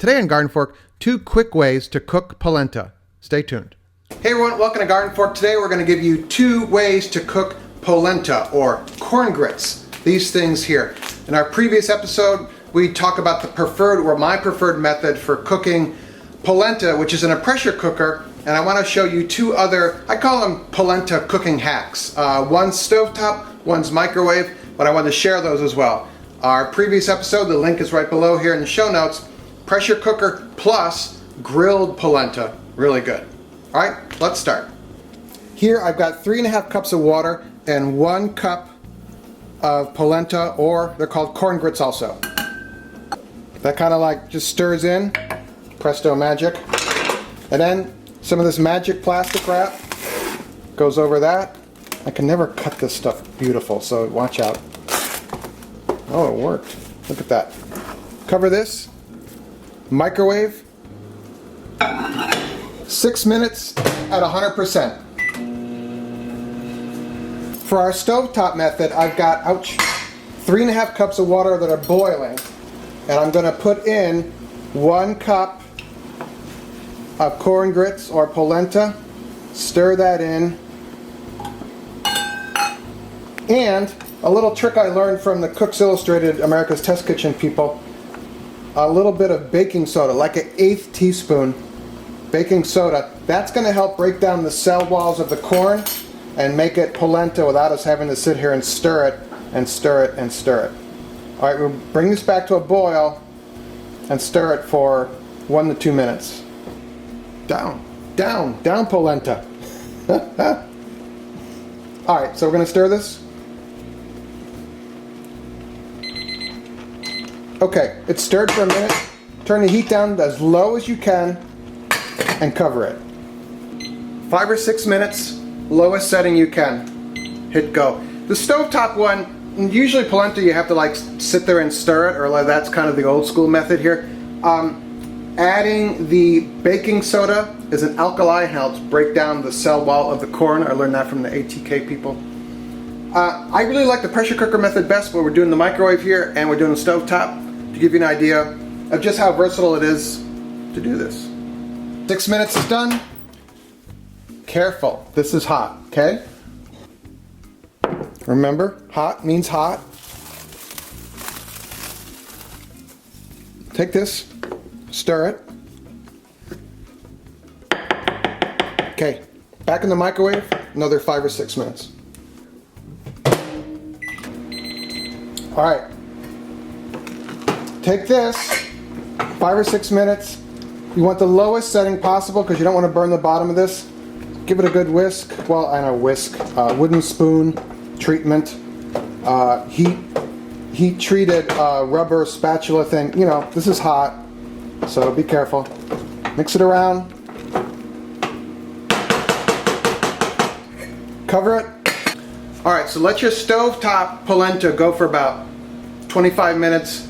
Today on GardenFork, 2 quick ways to cook polenta. Stay tuned. Hey everyone, welcome to GardenFork. Today we're going to give you 2 ways to cook polenta or corn grits. These things here. In our previous episode, we talked about the preferred or my preferred method for cooking polenta, which is in a pressure cooker. And I want to show you 2 other, I call them polenta cooking hacks. One's stovetop, one's microwave, but I want to share those as well. Our previous episode, the link is right below here in the show notes. Pressure cooker plus grilled polenta, really good. All right, let's start. Here I've got 3.5 cups of water and 1 cup of polenta, or they're called corn grits also. That kind of like just stirs in, presto magic. And then some of this magic plastic wrap goes over that. I can never cut this stuff beautiful, so watch out. Oh, it worked. Look at that. Cover this. Microwave. 6 minutes at 100%. For our stovetop method, I've got, 3.5 cups of water that are boiling. And I'm going to put in 1 cup of corn grits or polenta. Stir that in. And a little trick I learned from the Cooks Illustrated America's Test Kitchen people. A little bit of baking soda, like an 1/8 teaspoon baking soda. That's going to help break down the cell walls of the corn and make it polenta without us having to sit here and stir it and stir it and stir it. All right, we'll bring this back to a boil and stir it for 1 to 2 minutes. Down, down, down polenta. All right, so we're going to stir this. Okay, it's stirred for a minute. Turn the heat down as low as you can and cover it. 5 or 6 minutes, lowest setting you can. Hit go. The stovetop one, usually polenta you have to like sit there and stir it, or like that's kind of the old school method here. Adding the baking soda is an alkali, helps break down the cell wall of the corn. I learned that from the ATK people. I really like the pressure cooker method best, but we're doing the microwave here and we're doing the stovetop to give you an idea of just how versatile it is to do this. 6 minutes is done. Careful, this is hot, okay? Remember, hot means hot. Take this, stir it. Okay, back in the microwave, another 5 or 6 minutes. All right, take this, 5 or 6 minutes. You want the lowest setting possible because you don't want to burn the bottom of this. Give it a good whisk. Well, I know whisk, wooden spoon treatment, heat treated rubber spatula thing. You know, this is hot, so be careful. Mix it around. Cover it. All right, so let your stovetop polenta go for about 25 minutes.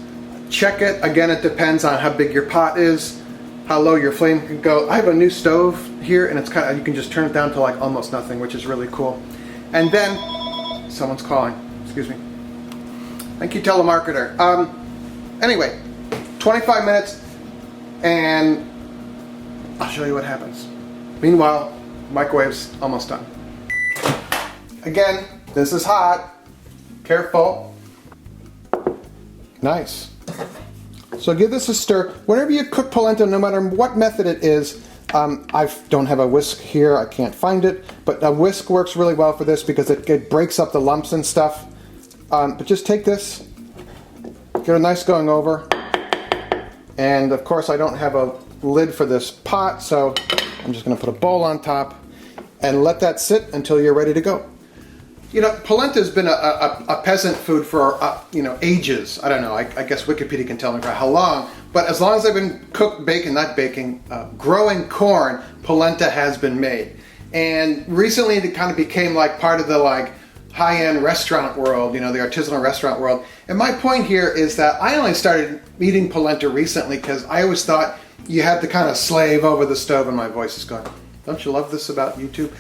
Check it. Again, it depends on how big your pot is, how low your flame can go. I have a new stove here, and it's kind of, you can just turn it down to like almost nothing, which is really cool. And then, someone's calling. Excuse me. Thank you, telemarketer. Anyway, 25 minutes, and I'll show you what happens. Meanwhile, microwave's almost done. Again, this is hot. Careful. Nice. So give this a stir. Whenever you cook polenta, no matter what method it is, I don't have a whisk here, I can't find it, but a whisk works really well for this because it breaks up the lumps and stuff. But just take this, get a nice going over, and of course I don't have a lid for this pot, so I'm just going to put a bowl on top and let that sit until you're ready to go. You know, polenta has been a peasant food for, ages. I don't know, I guess Wikipedia can tell me for how long, but as long as I've been growing corn, polenta has been made. And recently it kind of became like part of the like high-end restaurant world, you know, the artisanal restaurant world. And my point here is that I only started eating polenta recently because I always thought you had to kind of slave over the stove, and my voice is going, don't you love this about YouTube?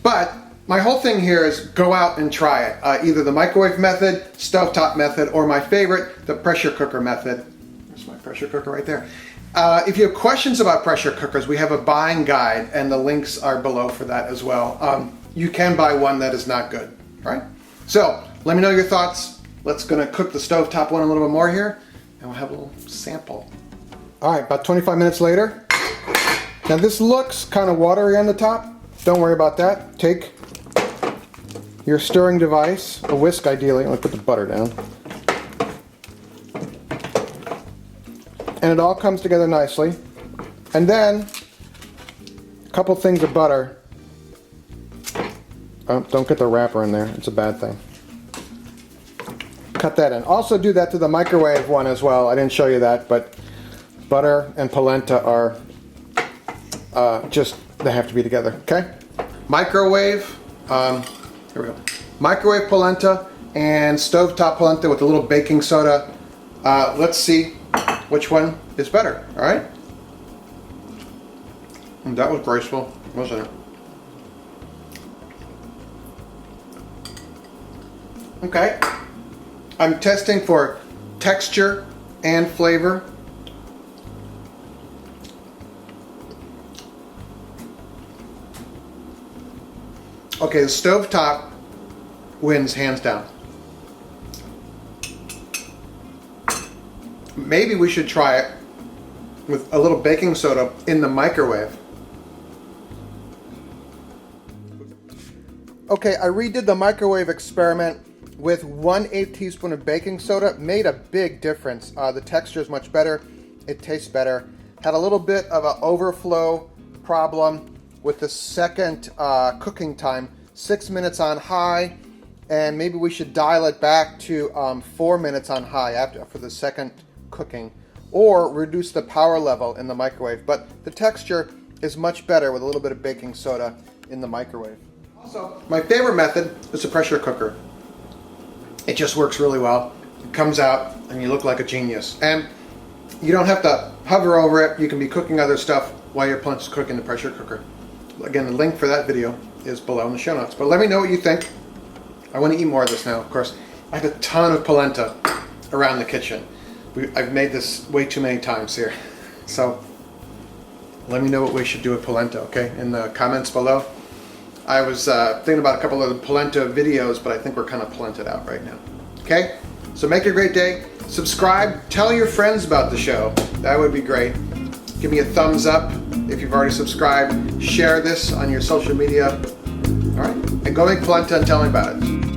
But my whole thing here is go out and try it. Either the microwave method, stovetop method, or my favorite, the pressure cooker method. There's my pressure cooker right there. If you have questions about pressure cookers, we have a buying guide, and the links are below for that as well. You can buy one that is not good, all right? So let me know your thoughts. Let's gonna cook the stovetop one a little bit more here, and we'll have a little sample. All right, about 25 minutes later. Now this looks kind of watery on the top. Don't worry about that. Take your stirring device, a whisk ideally. I'm gonna put the butter down. And it all comes together nicely. And then a couple things of butter. Oh, don't get the wrapper in there, it's a bad thing. Cut that in. Also do that to the microwave one as well. I didn't show you that, but butter and polenta are they have to be together, okay? Microwave, here we go. Microwave polenta and stovetop polenta with a little baking soda. Let's see which one is better, all right? And that was graceful, wasn't it? Okay, I'm testing for texture and flavor. Okay, the stovetop wins hands down. Maybe we should try it with a little baking soda in the microwave. Okay, I redid the microwave experiment with 1/8 teaspoon of baking soda. Made a big difference. The texture is much better. It tastes better. Had a little bit of an overflow problem with the second cooking time. 6 minutes on high, and maybe we should dial it back to 4 minutes on high for the second cooking, or reduce the power level in the microwave. But the texture is much better with a little bit of baking soda in the microwave. Also, my favorite method is a pressure cooker. It just works really well. It comes out and you look like a genius. And you don't have to hover over it. You can be cooking other stuff while you're cooking the pressure cooker. Again, the link for that video is below in the show notes. But let me know what you think. I want to eat more of this now, of course. I have a ton of polenta around the kitchen. I've made this way too many times here. So let me know what we should do with polenta, okay? In the comments below. I was thinking about a couple of the polenta videos, but I think we're kind of polenta'd out right now. Okay? So make it a great day. Subscribe. Tell your friends about the show. That would be great. Give me a thumbs up if you've already subscribed. Share this on your social media. All right? And go make polenta and tell me about it.